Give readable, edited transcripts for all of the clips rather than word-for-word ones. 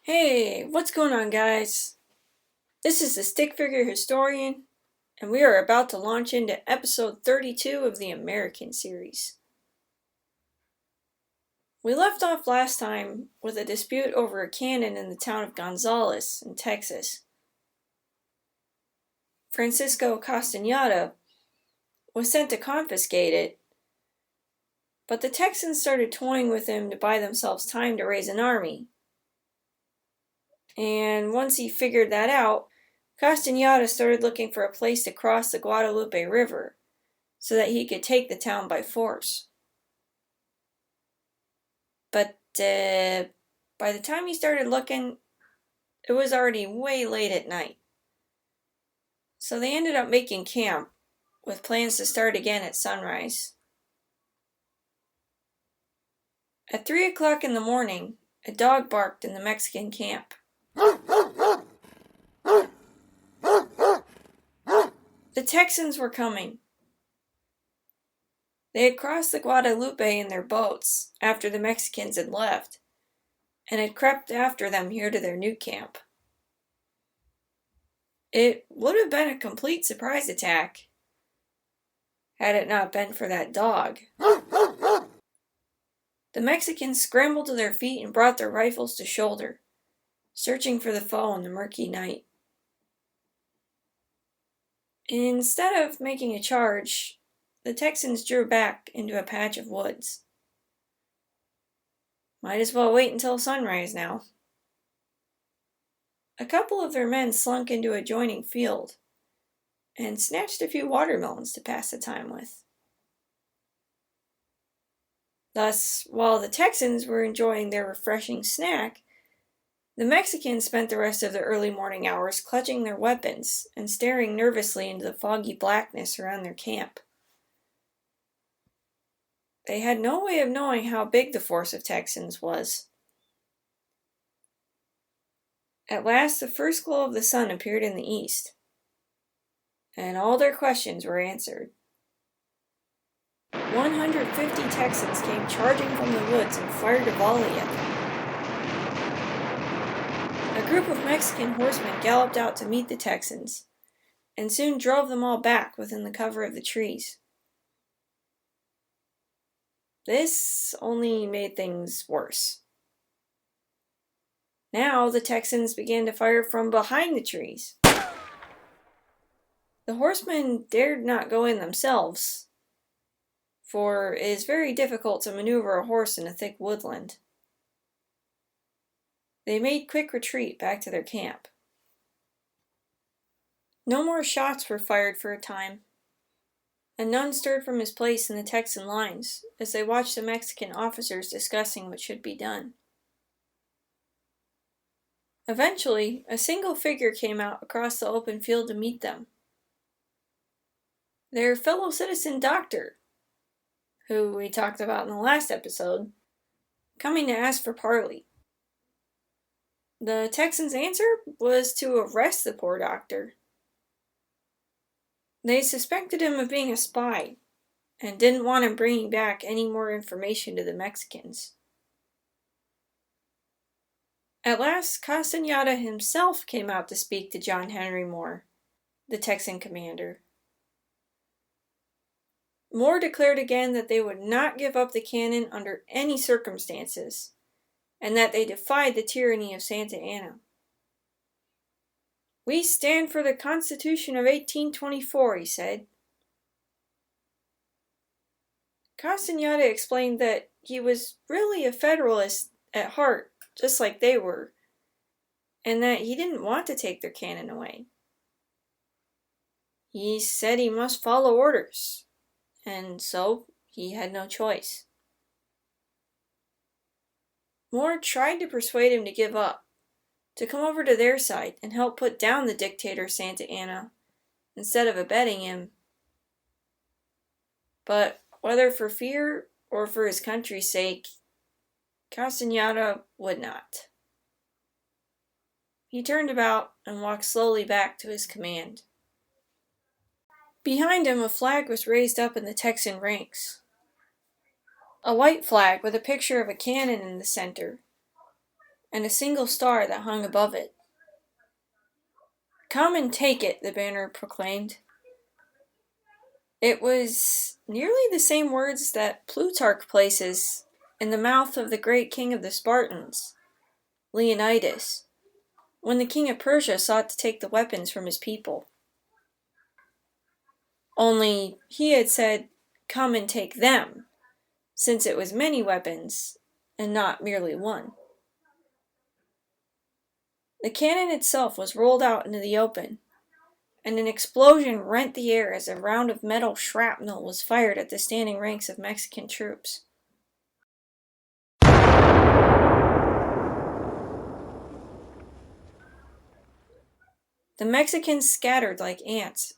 Hey, what's going on, guys? This is the Stick Figure Historian, and we are about to launch into episode 32 of the American series. We left off last time with a dispute over a cannon in the town of Gonzales in Texas. Francisco Castenada was sent to confiscate it, but the Texans started toying with him to buy themselves time to raise an army. And once he figured that out, Castenada started looking for a place to cross the Guadalupe River so that he could take the town by force. But by the time he started looking, it was already way late at night. So they ended up making camp with plans to start again at sunrise. At 3 o'clock in the morning, a dog barked in the Mexican camp. The Texans were coming. They had crossed the Guadalupe in their boats after the Mexicans had left, and had crept after them here to their new camp. It would have been a complete surprise attack, had it not been for that dog. The Mexicans scrambled to their feet and brought their rifles to shoulder, searching for the foe in the murky night. Instead of making a charge, the Texans drew back into a patch of woods. Might as well wait until sunrise now. A couple of their men slunk into a adjoining field and snatched a few watermelons to pass the time with. Thus, while the Texans were enjoying their refreshing snack, the Mexicans spent the rest of the early morning hours clutching their weapons and staring nervously into the foggy blackness around their camp. They had no way of knowing how big the force of Texans was. At last, the first glow of the sun appeared in the east, and all their questions were answered. 150 Texans came charging from the woods and fired a volley at them. A group of Mexican horsemen galloped out to meet the Texans, and soon drove them all back within the cover of the trees. This only made things worse. Now the Texans began to fire from behind the trees. The horsemen dared not go in themselves, for it is very difficult to maneuver a horse in a thick woodland. They made quick retreat back to their camp. No more shots were fired for a time, and none stirred from his place in the Texan lines as they watched the Mexican officers discussing what should be done. Eventually, a single figure came out across the open field to meet them. Their fellow citizen doctor, who we talked about in the last episode, coming to ask for parley. The Texans' answer was to arrest the poor doctor. They suspected him of being a spy, and didn't want him bringing back any more information to the Mexicans. At last, Castenada himself came out to speak to John Henry Moore, the Texan commander. Moore declared again that they would not give up the cannon under any circumstances, and that they defied the tyranny of Santa Anna. "We stand for the Constitution of 1824, he said. Castenada explained that he was really a Federalist at heart, just like they were, and that he didn't want to take their cannon away. He said he must follow orders, and so he had no choice. Moore tried to persuade him to give up, to come over to their side and help put down the dictator Santa Anna, instead of abetting him. But whether for fear or for his country's sake, Castenada would not. He turned about and walked slowly back to his command. Behind him, a flag was raised up in the Texan ranks. A white flag with a picture of a cannon in the center, and a single star that hung above it. "Come and take it," the banner proclaimed. It was nearly the same words that Plutarch places in the mouth of the great king of the Spartans, Leonidas, when the king of Persia sought to take the weapons from his people. Only he had said, "Come and take them," since it was many weapons, and not merely one. The cannon itself was rolled out into the open, and an explosion rent the air as a round of metal shrapnel was fired at the standing ranks of Mexican troops. The Mexicans scattered like ants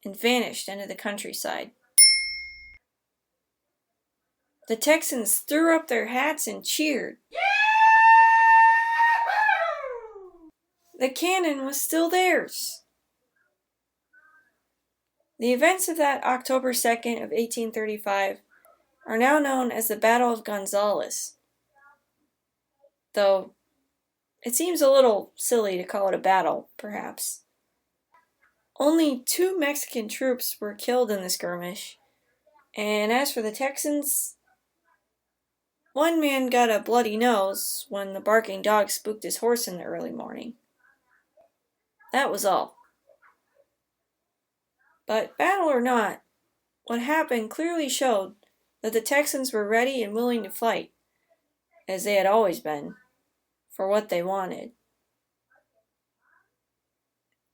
and vanished into the countryside. The Texans threw up their hats and cheered. The cannon was still theirs. The events of that October 2nd of 1835 are now known as the Battle of Gonzales, though it seems a little silly to call it a battle, perhaps. Only 2 Mexican troops were killed in the skirmish, and as for the Texans, one man got a bloody nose when the barking dog spooked his horse in the early morning. That was all. But battle or not, what happened clearly showed that the Texans were ready and willing to fight, as they had always been, for what they wanted.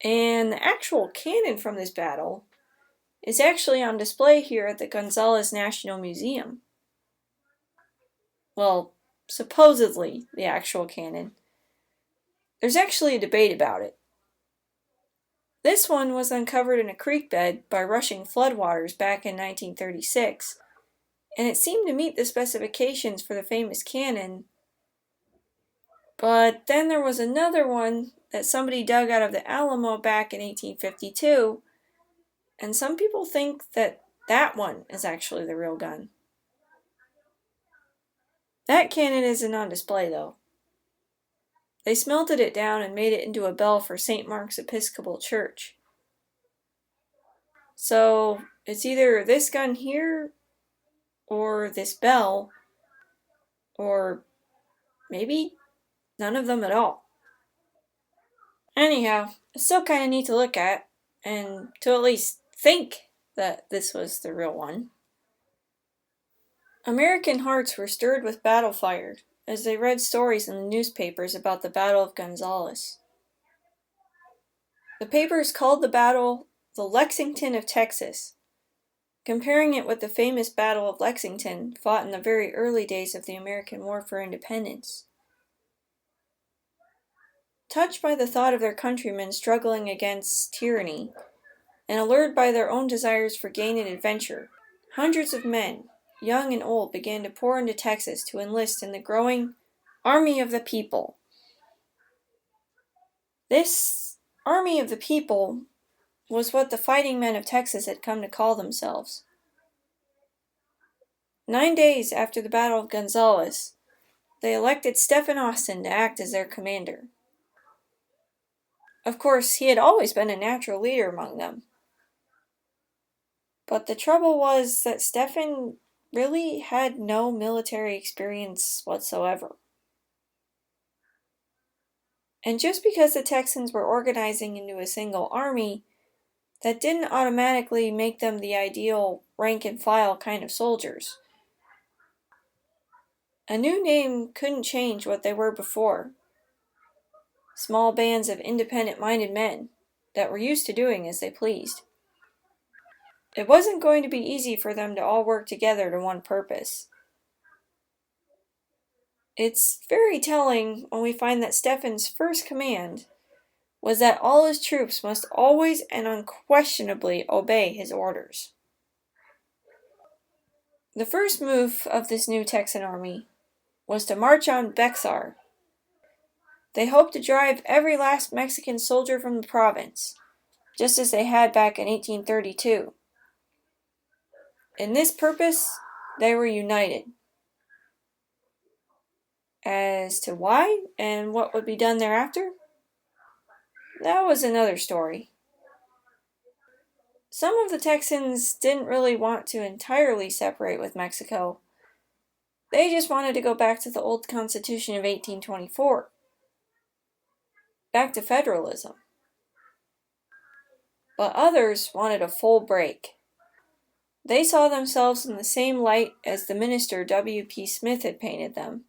And the actual cannon from this battle is actually on display here at the Gonzales National Museum. Well, supposedly the actual cannon. There's actually a debate about it. This one was uncovered in a creek bed by rushing floodwaters back in 1936, and it seemed to meet the specifications for the famous cannon. But then there was another one that somebody dug out of the Alamo back in 1852, and some people think that that one is actually the real gun. That cannon isn't on display, though. They smelted it down and made it into a bell for St. Mark's Episcopal Church. So it's either this gun here, or this bell, or maybe none of them at all. Anyhow, it's still kind of neat to look at, and to at least think that this was the real one. American hearts were stirred with battle fire as they read stories in the newspapers about the Battle of Gonzales. The papers called the battle the Lexington of Texas, comparing it with the famous Battle of Lexington fought in the very early days of the American War for Independence. Touched by the thought of their countrymen struggling against tyranny, and allured by their own desires for gain and adventure, hundreds of men, young and old, began to pour into Texas to enlist in the growing Army of the People. This Army of the People was what the fighting men of Texas had come to call themselves. 9 days after the Battle of Gonzales, they elected Stephen Austin to act as their commander. Of course, he had always been a natural leader among them. But the trouble was that Stephen really had no military experience whatsoever. And just because the Texans were organizing into a single army, that didn't automatically make them the ideal rank-and-file kind of soldiers. A new name couldn't change what they were before. Small bands of independent-minded men that were used to doing as they pleased. It wasn't going to be easy for them to all work together to one purpose. It's very telling when we find that Stephen's first command was that all his troops must always and unquestionably obey his orders. The first move of this new Texan army was to march on Bexar. They hoped to drive every last Mexican soldier from the province, just as they had back in 1832. In this purpose, they were united. As to why and what would be done thereafter, that was another story. Some of the Texans didn't really want to entirely separate with Mexico. They just wanted to go back to the old Constitution of 1824. Back to federalism. But others wanted a full break. They saw themselves in the same light as the minister W.P. Smith had painted them.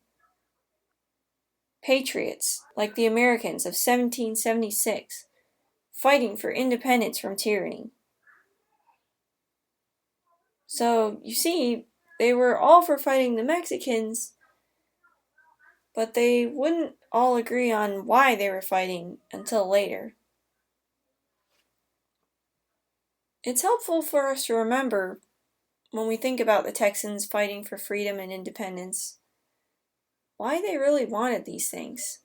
Patriots, like the Americans of 1776, fighting for independence from tyranny. So, you see, they were all for fighting the Mexicans, but they wouldn't all agree on why they were fighting until later. It's helpful for us to remember, when we think about the Texans fighting for freedom and independence, why they really wanted these things.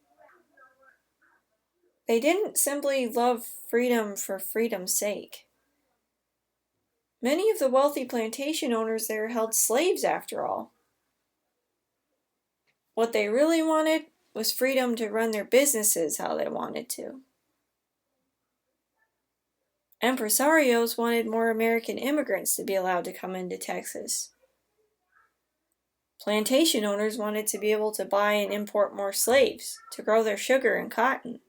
They didn't simply love freedom for freedom's sake. Many of the wealthy plantation owners there held slaves after all. What they really wanted was freedom to run their businesses how they wanted to. Empresarios wanted more American immigrants to be allowed to come into Texas. Plantation owners wanted to be able to buy and import more slaves to grow their sugar and cotton.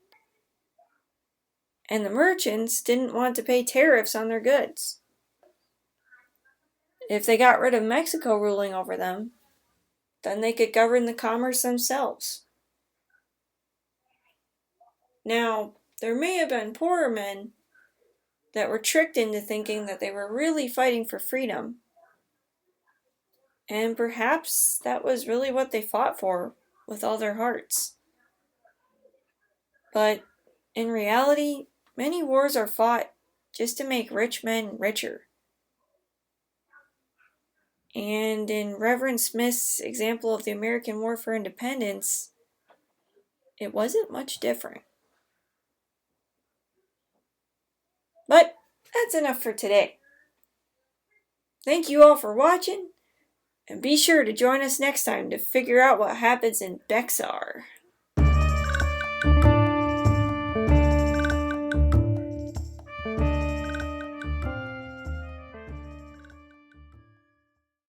And the merchants didn't want to pay tariffs on their goods. If they got rid of Mexico ruling over them, then they could govern the commerce themselves. Now, there may have been poorer men that were tricked into thinking that they were really fighting for freedom. And perhaps that was really what they fought for with all their hearts. But in reality, many wars are fought just to make rich men richer. And in Reverend Smith's example of the American War for Independence, it wasn't much different. But that's enough for today. Thank you all for watching, and be sure to join us next time to figure out what happens in Bexar.